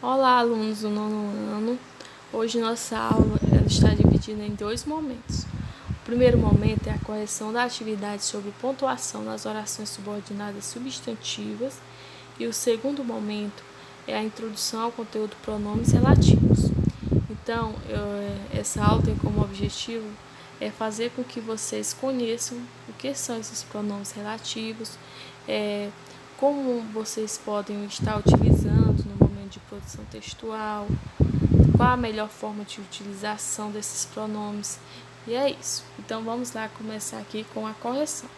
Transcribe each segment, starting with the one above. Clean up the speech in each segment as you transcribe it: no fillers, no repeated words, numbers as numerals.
Olá, alunos do nono ano. Hoje nossa aula ela está dividida em dois momentos. O primeiro momento é a correção da atividade sobre pontuação nas orações subordinadas substantivas e o segundo momento é a introdução ao conteúdo pronomes relativos. Então, essa aula tem como objetivo fazer com que vocês conheçam o que são esses pronomes relativos, como vocês podem estar utilizando no momento de produção textual, qual a melhor forma de utilização desses pronomes, e é isso. Então, vamos lá começar aqui com a correção.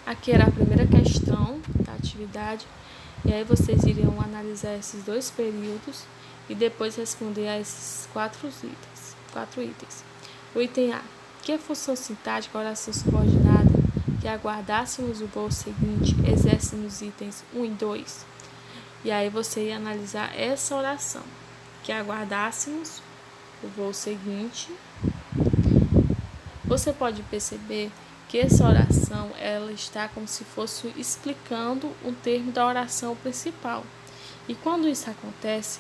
Aqui era a primeira questão da atividade, e aí vocês iriam analisar esses dois períodos e depois responder a esses quatro itens. O item A. Que função sintática a oração subordinada que aguardássemos o voo seguinte exerce nos itens 1 e 2? E aí você ia analisar essa oração, que aguardássemos o voo seguinte. Você pode perceber que essa oração ela está como se fosse explicando um termo da oração principal. E quando isso acontece,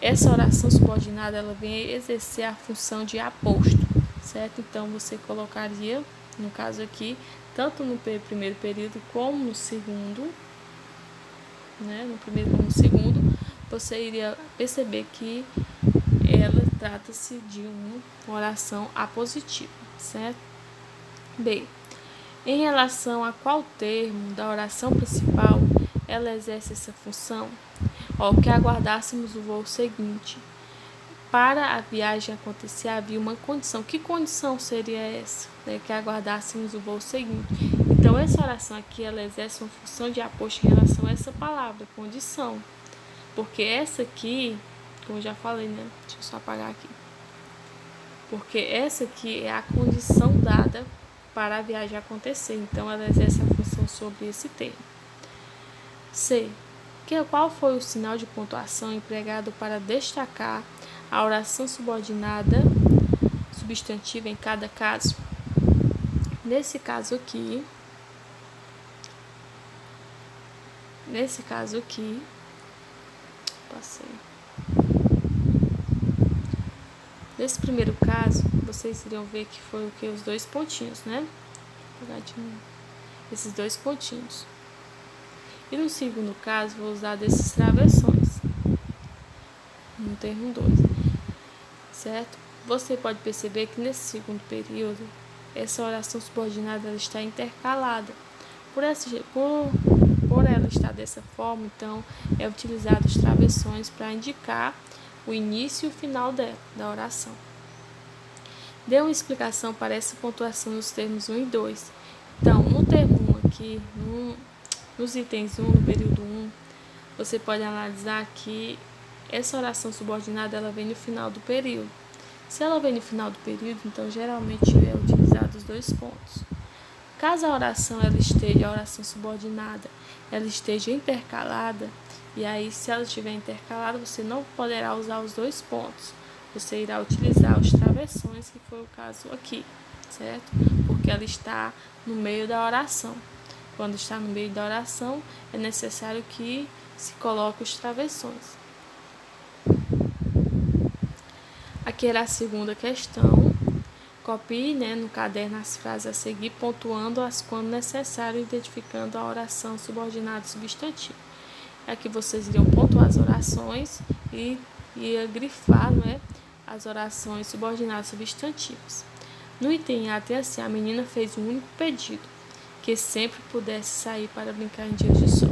essa oração subordinada ela vem exercer a função de aposto, certo? Então você colocaria, no caso aqui, tanto no primeiro período como no segundo, no primeiro como no segundo, você iria perceber que ela trata-se de uma oração apositiva, certo? B. Em relação a qual termo da oração principal ela exerce essa função? Que aguardássemos o voo seguinte. Para a viagem acontecer, havia uma condição. Que condição seria essa? Que aguardássemos o voo seguinte. Então, essa oração aqui, ela exerce uma função de aposto em relação a essa palavra, condição. Porque essa aqui, como eu já falei, Deixa eu só apagar aqui. Porque essa aqui é a condição dada para a viagem acontecer. Então, ela exerce a função sobre esse termo. C. Qual foi o sinal de pontuação empregado para destacar a oração subordinada substantiva em cada caso? Nesse caso aqui, Nesse primeiro caso, vocês iriam ver que foi os dois pontinhos, Esses dois pontinhos. E no segundo caso, vou usar desses travessões, no termo 2, certo? Você pode perceber que nesse segundo período, essa oração subordinada ela está intercalada. Por ela estar dessa forma, então, é utilizado os travessões para indicar o início e o final da oração. Dê uma explicação para essa pontuação nos termos 1 e 2. Então, no termo 1 aqui, nos itens 1, no período 1, você pode analisar que essa oração subordinada ela vem no final do período. Se ela vem no final do período, então geralmente é utilizado os dois pontos. Caso a oração subordinada ela esteja intercalada, e aí se ela estiver intercalada, você não poderá usar os dois pontos. Você irá utilizar os travessões, que foi o caso aqui, certo? Porque ela está no meio da oração. Quando está no meio da oração, é necessário que se coloque os travessões. Aqui era a segunda questão. Copie no caderno as frases a seguir, pontuando-as quando necessário, identificando a oração subordinada substantiva. Aqui vocês iriam pontuar as orações e grifar as orações subordinadas substantivas. No item A tem assim: a menina fez um único pedido, que sempre pudesse sair para brincar em dias de sol.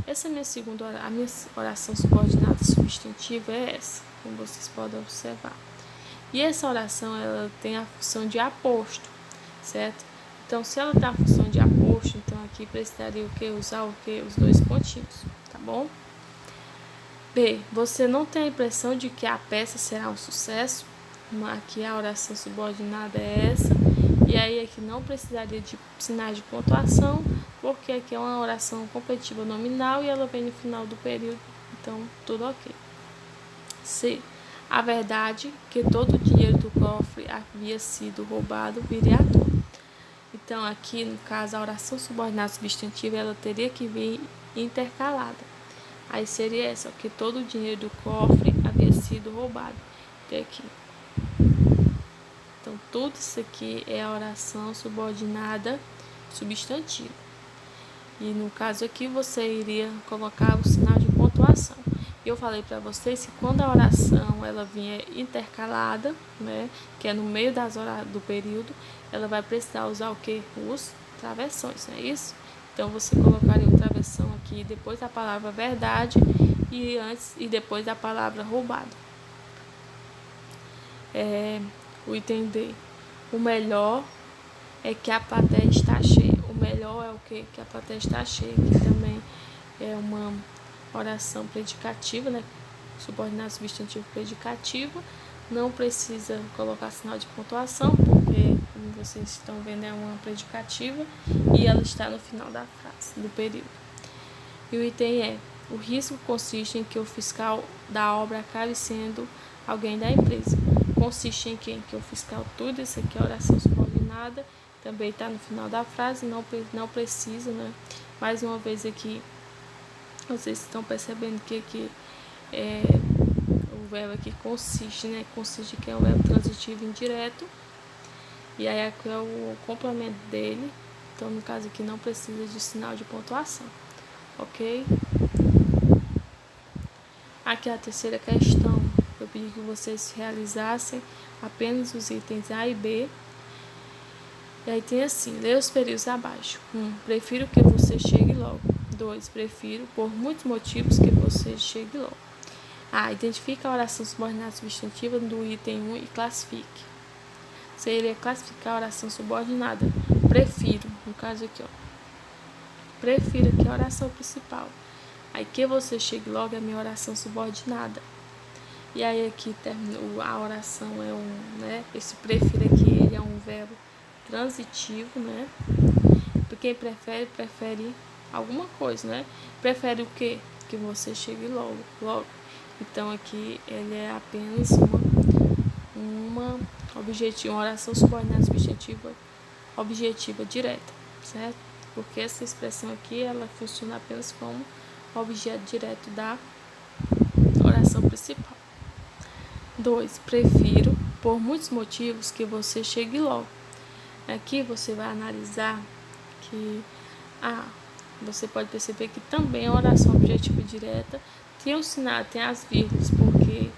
Essa é a minha oração subordinada substantiva é essa, como vocês podem observar. E essa oração ela tem a função de aposto, certo? Então, se ela tem a função de aposto, então aqui precisaria usar os dois pontinhos, tá bom? B. Você não tem a impressão de que a peça será um sucesso? Aqui a oração subordinada é essa. E aí aqui não precisaria de sinais de pontuação, porque aqui é uma oração completiva nominal e ela vem no final do período, então tudo ok. C. A verdade que todo o dinheiro do cofre havia sido roubado viria à tona. Então aqui, no caso, a oração subordinada substantiva ela teria que vir intercalada. Aí seria essa, que todo o dinheiro do cofre havia sido roubado. Até aqui. Então, tudo isso aqui é a oração subordinada substantiva. E no caso aqui, você iria colocar o sinal de pontuação. Eu falei para vocês que quando a oração ela vinha intercalada, né, que é no meio das horas do período, ela vai precisar usar o que? Os travessões, não é isso? Então, você colocaria o travessão aqui depois da palavra verdade e antes e depois da palavra roubado. O item D. O melhor é que a plateia está cheia. O melhor é o que? Que a plateia está cheia. Que também é uma oração predicativa, né? Subordinado substantivo predicativo. Não precisa colocar sinal de pontuação, porque, como vocês estão vendo, é uma predicativa e ela está no final da frase, do período. E o item é: o risco consiste em que o fiscal da obra acabe sendo alguém da empresa. Consiste em quem? Que o fiscal, tudo isso aqui é oração subordinada, também está no final da frase, não precisa, né? Mais uma vez aqui, vocês estão percebendo que aqui o verbo aqui consiste, né? Consiste que é um verbo transitivo indireto, e aí aqui é o complemento dele, então no caso aqui não precisa de sinal de pontuação, ok? Aqui é a terceira questão. Eu pedi que vocês realizassem apenas os itens A e B. E aí tem assim, lê os períodos abaixo. 1. Prefiro que você chegue logo. 2. Prefiro, por muitos motivos, que você chegue logo. A. Identifique a oração subordinada substantiva do item 1 e classifique. Você iria classificar a oração subordinada. Prefiro, no caso aqui, ó. Prefiro que a oração principal. Aí que você chegue logo é a minha oração subordinada. E aí aqui a oração é né? Esse prefiro aqui, ele é um verbo transitivo, né? Porque prefere alguma coisa, né? Prefere o quê? Que você chegue logo. Então aqui ele é apenas uma oração subordinada substantiva objetiva direta, certo? Porque essa expressão aqui, ela funciona apenas como objeto direto da oração principal. 2. Prefiro, por muitos motivos, que você chegue logo. Aqui você vai analisar que você pode perceber que também a oração objetiva direta tem o sinal, tem as vírgulas, porque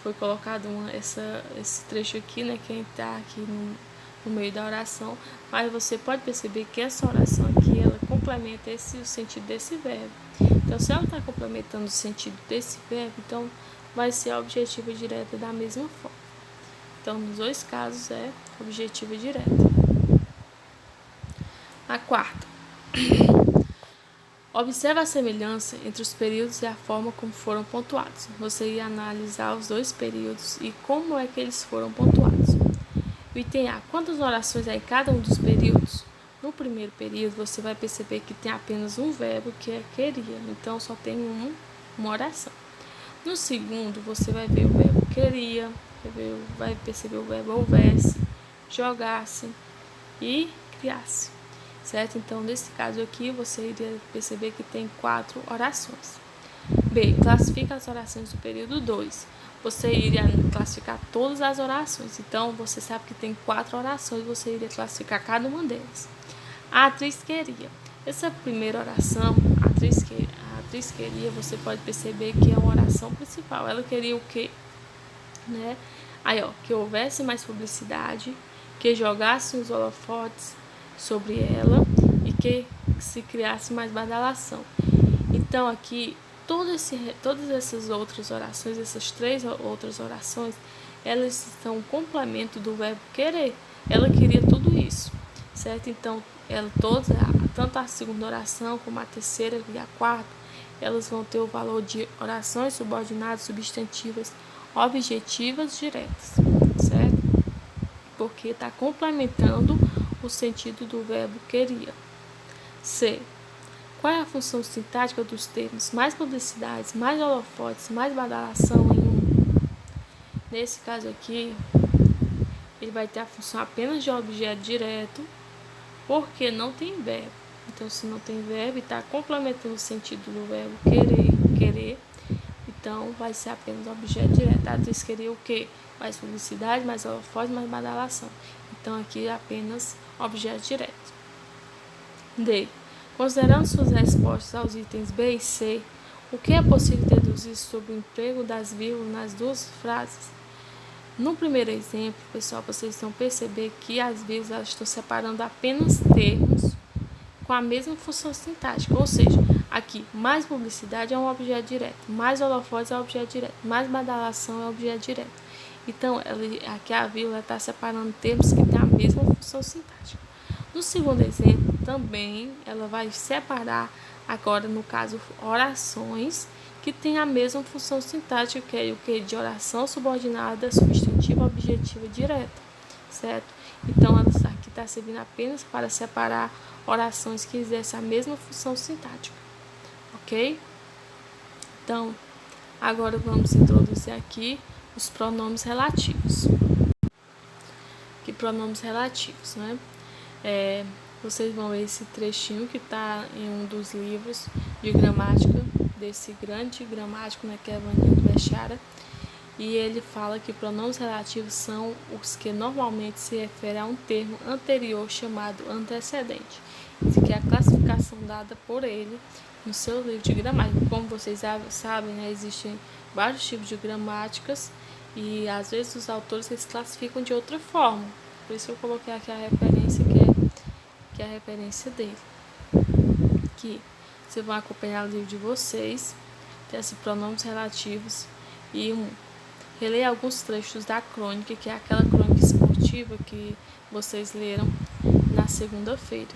foi colocado esse trecho aqui, né, que está aqui no meio da oração, mas você pode perceber que essa oração aqui, ela complementa o sentido desse verbo. Então, se ela está complementando o sentido desse verbo, então vai ser a objetiva direta da mesma forma. Então, nos dois casos é objetiva direta. A quarta. Observe a semelhança entre os períodos e a forma como foram pontuados. Você ia analisar os dois períodos e como é que eles foram pontuados. O item A. Quantas orações há em cada um dos períodos? No primeiro período, você vai perceber que tem apenas um verbo, que é queria. Então, só tem uma oração. No segundo, você vai ver o verbo queria, vai perceber o verbo houvesse, jogasse e criasse, certo? Então, nesse caso aqui, você iria perceber que tem 4 orações. B. Classifica as orações do período 2. Você iria classificar todas as orações. Então, você sabe que tem 4 orações, você iria classificar cada uma delas. A atriz queria. Essa primeira oração, a atriz queria, você pode perceber que é uma oração principal. Ela queria o quê? Né? Aí, ó, que houvesse mais publicidade, que jogasse os holofotes sobre ela e que se criasse mais badalação. Então, aqui, todas essas outras orações, essas 3 outras orações, elas são um complemento do verbo querer. Ela queria tudo isso, certo? Então, tanto a segunda oração como a terceira e a quarta, elas vão ter o valor de orações subordinadas substantivas objetivas diretas, certo? Porque está complementando o sentido do verbo queria. C. Qual é a função sintática dos termos mais publicidades, mais holofotes, mais badalação em um? Nesse caso aqui, ele vai ter a função apenas de objeto direto, porque não tem verbo. Então, se não tem verbo e está complementando o sentido do verbo querer, então vai ser apenas objeto direto. A atriz queria o quê? Mais publicidade, mais holofote, mais badalação. Então, aqui é apenas objeto direto. D. Considerando suas respostas aos itens B e C, o que é possível deduzir sobre o emprego das vírgulas nas duas frases? No primeiro exemplo, pessoal, vocês vão perceber que as vírgulas elas estão separando apenas termos com a mesma função sintática, ou seja, aqui mais publicidade é um objeto direto, mais holofotes é um objeto direto, mais badalação é um objeto direto. Então, aqui a vírgula está separando termos que têm a mesma função sintática. No segundo exemplo, também ela vai separar, agora no caso, orações que têm a mesma função sintática, que é o que? De oração subordinada, substantiva, objetiva, direta, certo? Então, ela aqui está servindo apenas para separar orações que exercem a mesma função sintática, ok? Então, agora vamos introduzir aqui os pronomes relativos. Que pronomes relativos, né? Vocês vão ver esse trechinho que está em um dos livros de gramática desse grande gramático, né, que é Vanildo Bechara, e ele fala que pronomes relativos são os que normalmente se referem a um termo anterior chamado antecedente, que é a classificação dada por ele no seu livro de gramática. Como vocês sabem, né, existem vários tipos de gramáticas e às vezes os autores eles classificam de outra forma. Por isso eu coloquei aqui a referência que é a referência dele. Que vocês vão acompanhar o livro de vocês, tem esses pronomes relativos e reler alguns trechos da crônica, que é aquela crônica esportiva que vocês leram na segunda-feira.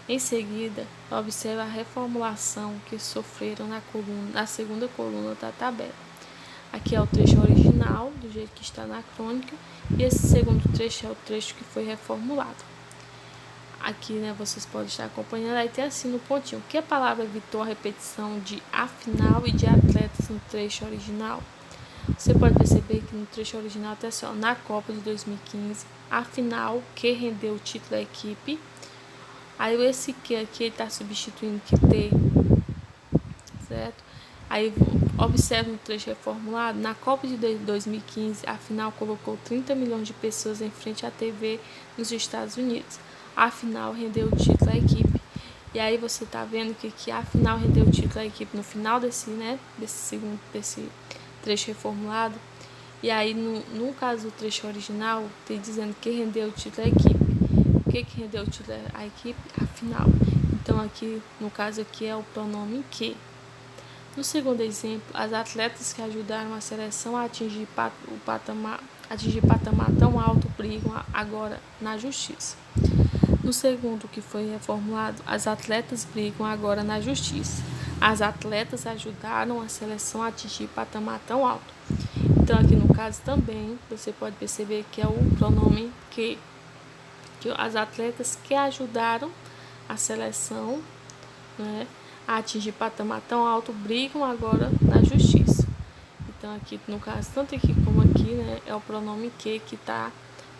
Em seguida, observe a reformulação que sofreram na segunda coluna da tabela. Aqui é o trecho original, do jeito que está na crônica, e esse segundo trecho é o trecho que foi reformulado. Aqui, né, vocês podem estar acompanhando, aí tem assim no pontinho, que a palavra evitou a repetição de afinal e de atletas no trecho original? Você pode perceber que no trecho original até só na Copa de 2015, afinal, que rendeu o título à equipe. Aí esse que aqui ele está substituindo que ter, certo? Aí observe no trecho reformulado, na Copa de 2015, a final colocou 30 milhões de pessoas em frente à TV nos Estados Unidos. A final rendeu o título à equipe. E aí você está vendo que a final rendeu o título à equipe no final desse trecho reformulado. E aí no caso do trecho original, tem dizendo que rendeu o título à equipe. O que rendeu o título à equipe? A final. Então aqui, no caso aqui é o pronome que. No segundo exemplo, as atletas que ajudaram a seleção a atingir patamar tão alto brigam agora na justiça. No segundo que foi reformulado, as atletas brigam agora na justiça. As atletas ajudaram a seleção a atingir patamar tão alto. Então aqui no caso também você pode perceber que é o pronome que as atletas que ajudaram a seleção, né, a atingir patamar tão alto brigam agora na justiça. Então aqui no caso, tanto aqui como aqui, né, é o pronome que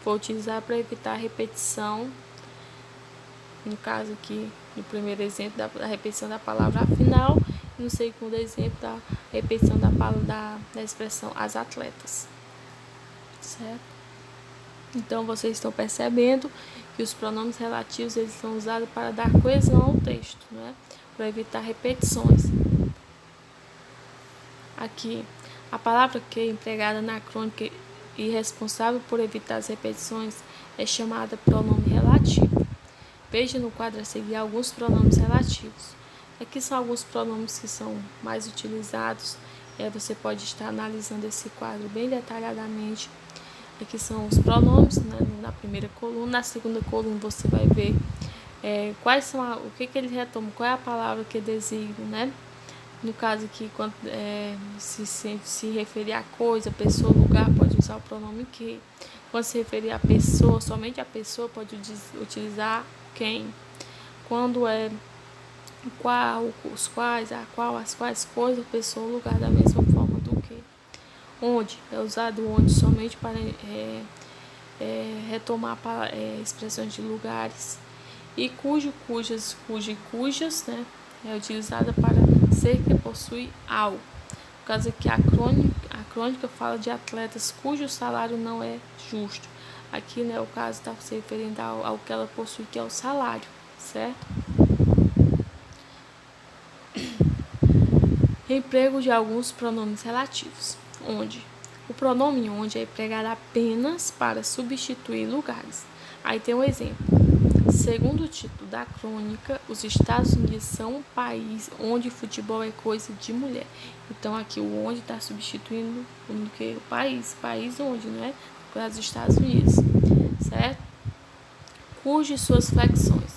foi utilizado para evitar a repetição. No caso aqui, no primeiro exemplo, da repetição da palavra afinal, e no segundo exemplo, da repetição da expressão as atletas. Certo? Então, vocês estão percebendo que os pronomes relativos eles são usados para dar coesão ao texto, né? Para evitar repetições. Aqui, a palavra que é empregada na crônica e responsável por evitar as repetições é chamada pronome relativo. Veja no quadro a seguir alguns pronomes relativos. Aqui são alguns pronomes que são mais utilizados. Você pode estar analisando esse quadro bem detalhadamente. Aqui são os pronomes, né, na primeira coluna. Na segunda coluna você vai ver quais são o que eles retomam, qual é a palavra que designa, né? No caso aqui, quando se referir a coisa, pessoa, lugar, pode usar o pronome que. Quando se referir a pessoa, somente a pessoa pode utilizar quem. Quando é qual, os quais, a qual, as quais coisas, pessoa, lugar, da mesma forma do que. Onde é usado onde somente para retomar expressões de lugares. E cujo, cujas, cuja e cujas, né, é utilizada para ser que possui algo. Por causa que a crônica fala de atletas cujo salário não é justo. Aqui, né, o caso está se referindo ao que ela possui, que é o salário, certo? Emprego de alguns pronomes relativos, onde o pronome onde é empregado apenas para substituir lugares. Aí tem um exemplo. Segundo o título da crônica, os Estados Unidos são um país onde futebol é coisa de mulher. Então aqui o onde está substituindo o país onde, né? Para os Estados Unidos, certo? Cujas suas flexões.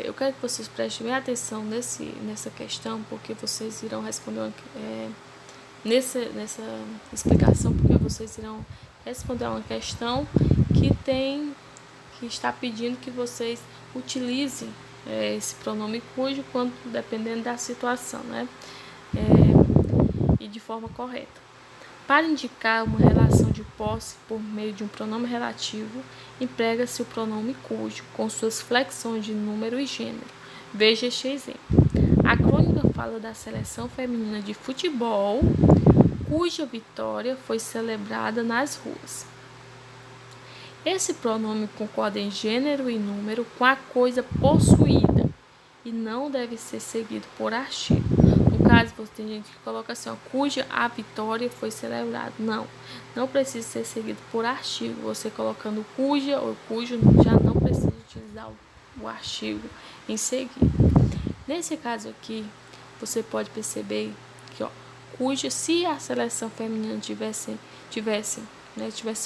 Eu quero que vocês prestem bem atenção nessa questão, porque vocês irão responder nessa explicação, porque vocês irão responder uma questão que está pedindo que vocês utilizem esse pronome cujo, quando dependendo da situação, né? E de forma correta. Para indicar uma relação de posse por meio de um pronome relativo, emprega-se o pronome cujo, com suas flexões de número e gênero. Veja este exemplo. A crônica fala da seleção feminina de futebol, cuja vitória foi celebrada nas ruas. Esse pronome concorda em gênero e número com a coisa possuída e não deve ser seguido por artigo. No caso, você tem gente que coloca assim, cuja a vitória foi celebrada. Não precisa ser seguido por artigo. Você colocando cuja ou cujo, já não precisa utilizar o artigo em seguida. Nesse caso aqui, você pode perceber que, cuja, se a seleção feminina tivesse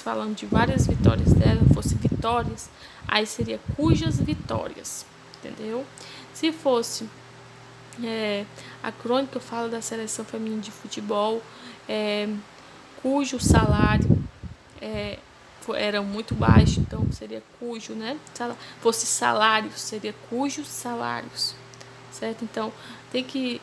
falando de várias vitórias dela, fosse vitórias, aí seria cujas vitórias, entendeu? Se fosse a crônica fala da seleção feminina de futebol, cujo salário era muito baixo, então seria cujo, né? Fosse salários, seria cujos salários, certo? Então tem que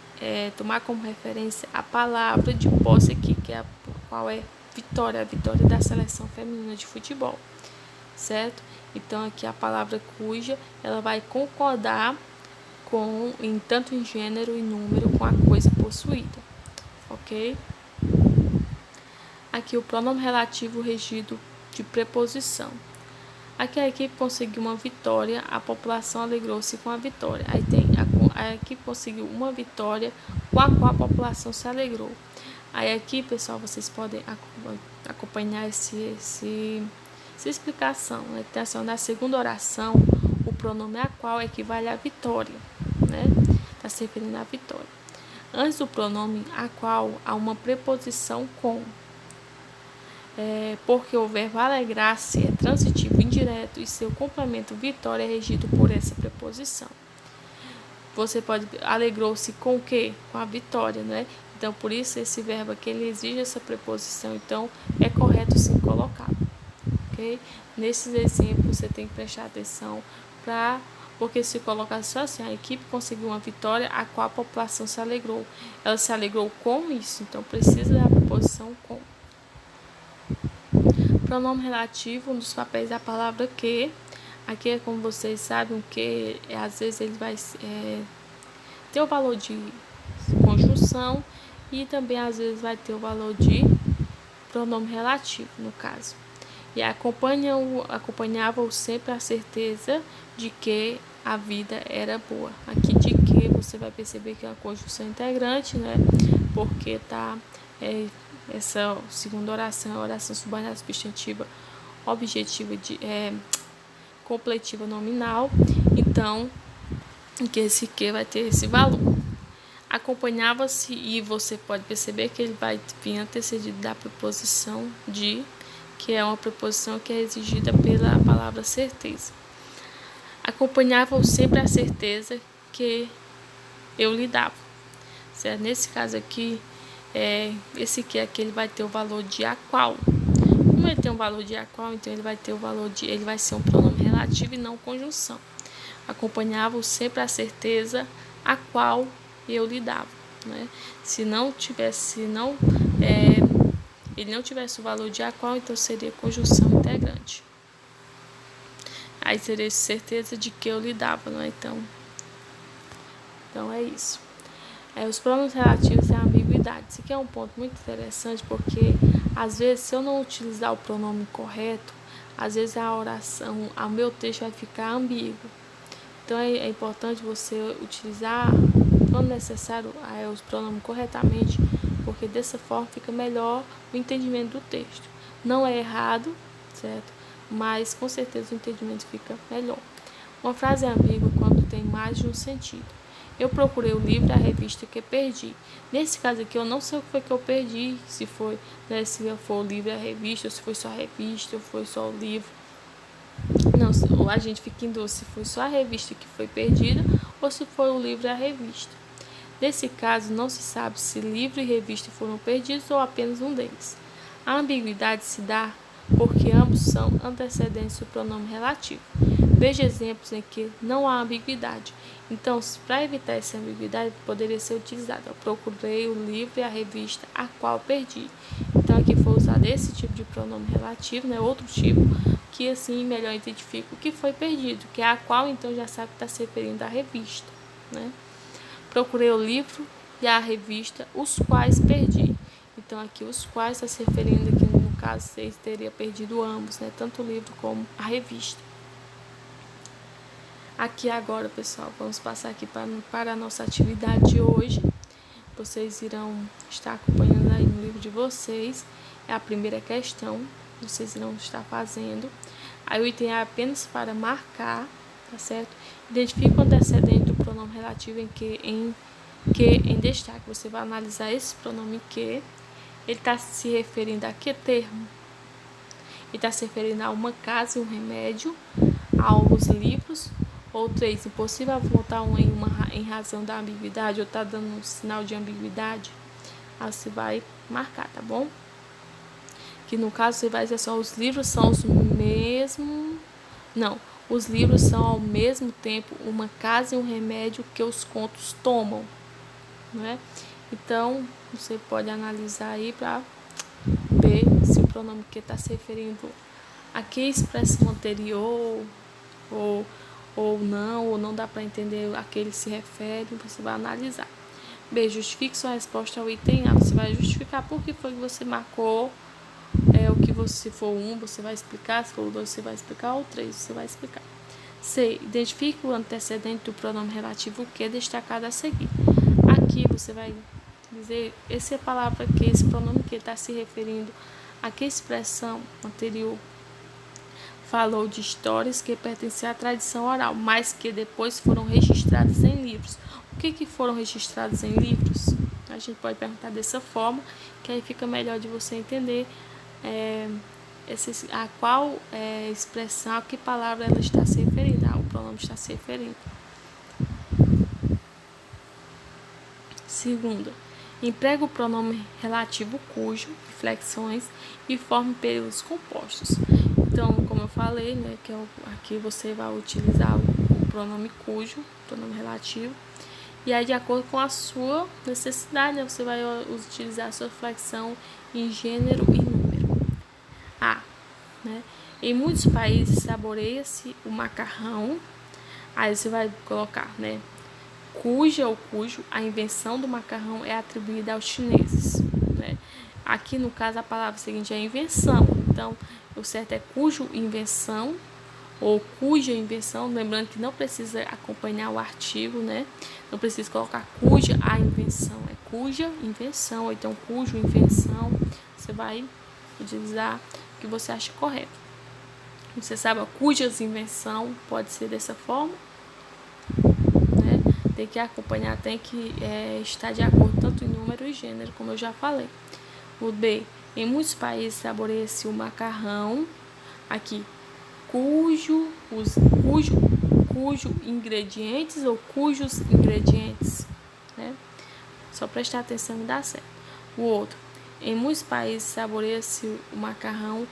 tomar como referência a palavra de posse aqui, que é qual é vitória, a vitória da seleção feminina de futebol, certo? Então aqui a palavra cuja, ela vai concordar tanto em gênero e número com a coisa possuída, ok? Aqui o pronome relativo regido de preposição. Aqui a equipe conseguiu uma vitória, a população alegrou-se com a vitória. Aí tem a equipe conseguiu uma vitória com a qual a população se alegrou. Aí aqui, pessoal, vocês podem acompanhar essa explicação, né? Então, na segunda oração, o pronome a qual equivale à vitória, né? Está se referindo à vitória. Antes do pronome a qual, há uma preposição com. Porque o verbo alegrar-se é transitivo indireto e seu complemento vitória é regido por essa preposição. Você pode alegrou-se com o quê? Com a vitória, né? Então, por isso, esse verbo aqui, ele exige essa preposição. Então, é correto sim colocá-lo, ok? Nesses exemplos, você tem que prestar atenção porque se colocar só assim, a equipe conseguiu uma vitória a qual a população se alegrou. Ela se alegrou com isso, então precisa da preposição com. Pronome relativo, um dos papéis da palavra que. Aqui é como vocês sabem, o que às vezes ele vai ter o valor de conjunção e também às vezes vai ter o valor de pronome relativo, no caso. E acompanhava-o sempre a certeza de que a vida era boa. Aqui de que você vai perceber que é uma conjunção integrante, né? Porque essa segunda oração é a oração subordinada substantiva objetiva completiva nominal. Então, que esse que vai ter esse valor. Acompanhava-se, e você pode perceber que ele vai vir antecedido da preposição de, que é uma preposição que é exigida pela palavra certeza. Acompanhava-o sempre a certeza que eu lhe dava, certo? Nesse caso aqui, esse que aqui ele vai ter o valor de a qual. Como ele tem um valor de a qual, então ele vai ter o valor de, ele vai ser um pronome relativo e não conjunção. Acompanhava-o sempre a certeza a qual eu lhe dava, né? Se não tivesse, ele não tivesse o valor de a qual, então seria conjunção integrante. aí teria certeza de que eu lidava, não é? Então é isso. Os pronomes relativos e a ambiguidade. Isso aqui é um ponto muito interessante, porque às vezes, se eu não utilizar o pronome correto, às vezes a oração, o meu texto vai ficar ambíguo. Então é importante você utilizar, quando necessário, os pronomes corretamente, porque dessa forma fica melhor o entendimento do texto. Não é errado, certo? Mas com certeza o entendimento fica melhor. Uma frase é ambígua quando tem mais de um sentido. Eu procurei o livro e a revista que perdi. Nesse caso aqui, eu não sei o que foi que eu perdi, se foi, né, se foi o livro e a revista, ou se foi só a revista, ou foi só o livro. Não, a gente fica em dúvida se foi só a revista que foi perdida, ou se foi o livro e a revista. Nesse caso, não se sabe se livro e revista foram perdidos ou apenas um deles. A ambiguidade se dá porque ambos são antecedentes do pronome relativo. Veja exemplos em que não há ambiguidade. Então, para evitar essa ambiguidade, poderia ser utilizado: eu procurei o livro e a revista a qual perdi. Então, aqui foi usado esse tipo de pronome relativo, né? Outro tipo, que assim melhor identifica o que foi perdido, que é a qual, então já sabe que está se referindo à revista, né? Procurei o livro e a revista, os quais perdi. Então, aqui os quais está se referindo aqui, no caso, você teria perdido ambos, né? Tanto o livro como a revista. Aqui agora, pessoal, vamos passar aqui para a nossa atividade de hoje. Vocês irão estar acompanhando aí no livro de vocês. É a primeira questão, vocês irão estar fazendo. Aí o item é apenas para marcar, tá certo? Identifique o antecedente do pronome relativo em destaque. Você vai analisar esse pronome que. Ele está se referindo a que termo? Ele está se referindo a uma casa e um remédio, aos livros. Ou 3, impossível apontar em razão da ambiguidade, ou está dando um sinal de ambiguidade. Aí você vai marcar, tá bom? Que no caso você vai dizer só, os livros são os mesmos. Não, os livros são ao mesmo tempo uma casa e um remédio que os contos tomam, né? Então você pode analisar aí para ver se o pronome que está se referindo a que expressão anterior ou não dá para entender a que ele se refere, você vai analisar. B, justifique sua resposta ao item A. Você vai justificar por que foi que você marcou o que você, se for 1, você vai explicar, se for 2, você vai explicar, ou 3, você vai explicar. C, identifique o antecedente do pronome relativo que destacado a seguir. Aqui você vai dizer, essa palavra que, esse pronome que está se referindo a que expressão anterior. Falou de histórias que pertenciam à tradição oral, mas que depois foram registradas em livros. O que foram registrados em livros? A gente pode perguntar dessa forma, que aí fica melhor de você entender a qual expressão, a que palavra ela está se referindo, o pronome está se referindo. Segunda, emprega o pronome relativo cujo, flexões e forme períodos compostos. Então, como eu falei, né, que aqui você vai utilizar o pronome cujo, pronome relativo, e aí de acordo com a sua necessidade, né, você vai utilizar a sua flexão em gênero e número. A, né, em muitos países saboreia-se o macarrão, aí você vai colocar, né, cuja ou cujo, a invenção do macarrão é atribuída aos chineses, né? Aqui no caso a palavra seguinte é invenção, então o certo é cujo invenção ou cuja invenção, lembrando que não precisa acompanhar o artigo, né? Não precisa colocar cuja a invenção, é cuja invenção, ou então cujo invenção, você vai utilizar o que você acha correto. Você sabe, cujas invenção pode ser dessa forma, né? Tem que acompanhar, tem que estar de acordo tanto em número e gênero, como eu já falei. O B, em muitos países saboreia-se o macarrão, aqui, cujo ingredientes ou cujos ingredientes, né? Só prestar atenção e dá certo. O outro, em muitos países saboreia-se o macarrão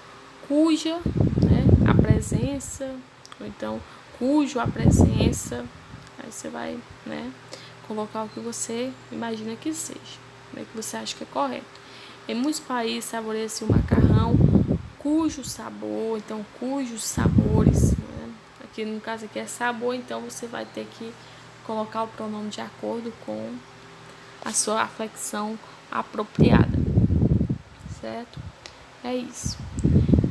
cuja, né, a presença, ou então cujo a presença, aí você vai, né, colocar o que você imagina que seja, né, que você acha que é correto. Em muitos países saboreia-se o macarrão cujo sabor, então cujos sabores, né? que no caso aqui é sabor, então você vai ter que colocar o pronome de acordo com a sua aflexão apropriada, certo? É isso.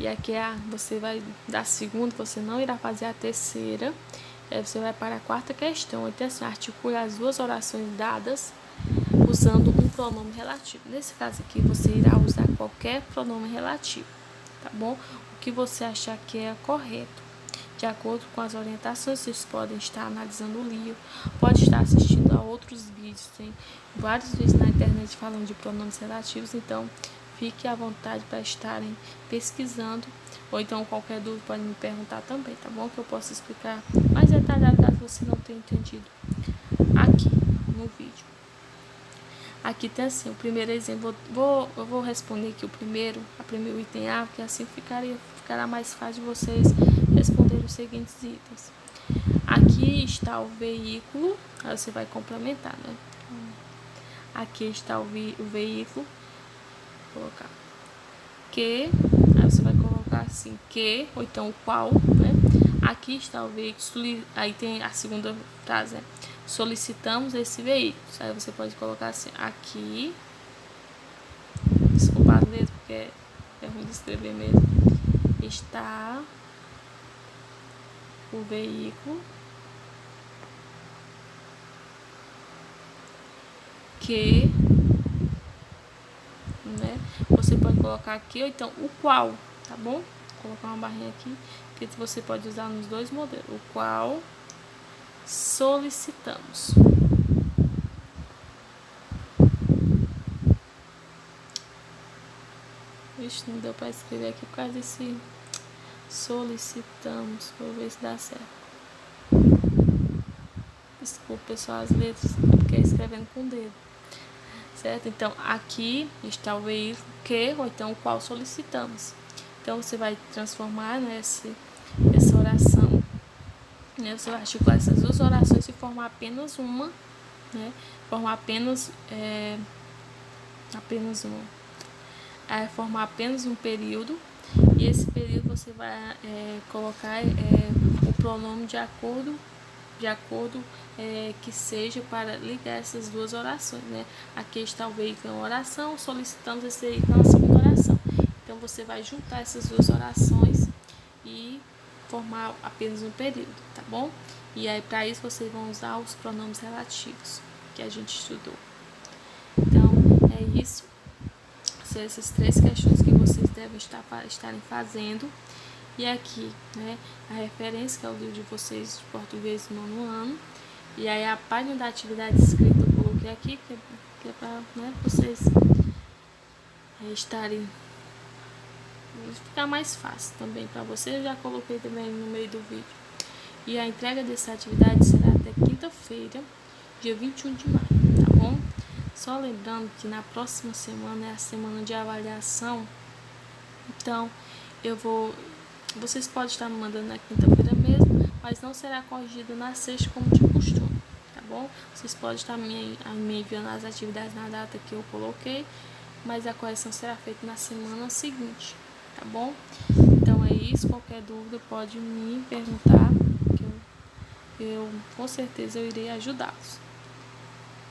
E aqui você vai da segunda, você não irá fazer a terceira, aí você vai para a quarta questão. Então, assim, articule as duas orações dadas usando um pronome relativo. Nesse caso aqui, você irá usar qualquer pronome relativo, tá bom? O que você achar que é correto. De acordo com as orientações, vocês podem estar analisando o livro, pode estar assistindo a outros vídeos, tem vários vídeos na internet falando de pronomes relativos, então fique à vontade para estarem pesquisando, ou então qualquer dúvida pode me perguntar também, tá bom? Que eu posso explicar mais detalhado caso você não tenha entendido aqui no vídeo. Aqui tem assim, o primeiro exemplo, eu vou responder aqui o primeiro item A, porque assim ficará mais fácil de vocês responder os seguintes itens. Aqui está o veículo, aí você vai complementar, né? Aqui está o veículo, vou colocar que, aí você vai colocar assim, que, ou então o qual, né? Aqui está o veículo, aí tem a segunda frase, né? Solicitamos esse veículo, aí você pode colocar assim, aqui, desculpa as letras, porque é ruim de escrever mesmo, está o veículo que, né? Você pode colocar aqui, ou então o qual, tá bom? Vou colocar uma barrinha aqui, que você pode usar nos dois modelos, o qual solicitamos. Vixe, não deu para escrever aqui por causa desse solicitamos. Vou ver se dá certo. Desculpa, pessoal, as letras, porque é escrevendo com o dedo. Certo? Então, aqui está o veículo que, ou então o qual solicitamos. Então, você vai transformar, né, essa oração, né, você vai articular essas duas orações e formar apenas uma, né, formar apenas um período, e esse período você vai colocar o pronome de acordo que seja para ligar essas duas orações, né? Aqui está o veículo em oração, solicitamos esse veículo na segunda oração. Então, você vai juntar essas duas orações e formar apenas um período, tá bom? E aí, para isso, vocês vão usar os pronomes relativos que a gente estudou. Então, é isso. São essas três questões que vocês devem estarem fazendo. E aqui, né, a referência, que é o livro de vocês de português do 9º ano. E aí a página da atividade escrita eu coloquei aqui, que é para, né, vocês estarem, ficar mais fácil também para vocês. Eu já coloquei também no meio do vídeo. E a entrega dessa atividade será até quinta-feira, dia 21 de maio, tá bom? Só lembrando que na próxima semana é a semana de avaliação. Então, vocês podem estar me mandando na quinta-feira mesmo, mas não será corrigido na sexta como de costume, tá bom? Vocês podem estar me enviando as atividades na data que eu coloquei, mas a correção será feita na semana seguinte, tá bom? Então é isso, qualquer dúvida pode me perguntar, que eu com certeza eu irei ajudá-los.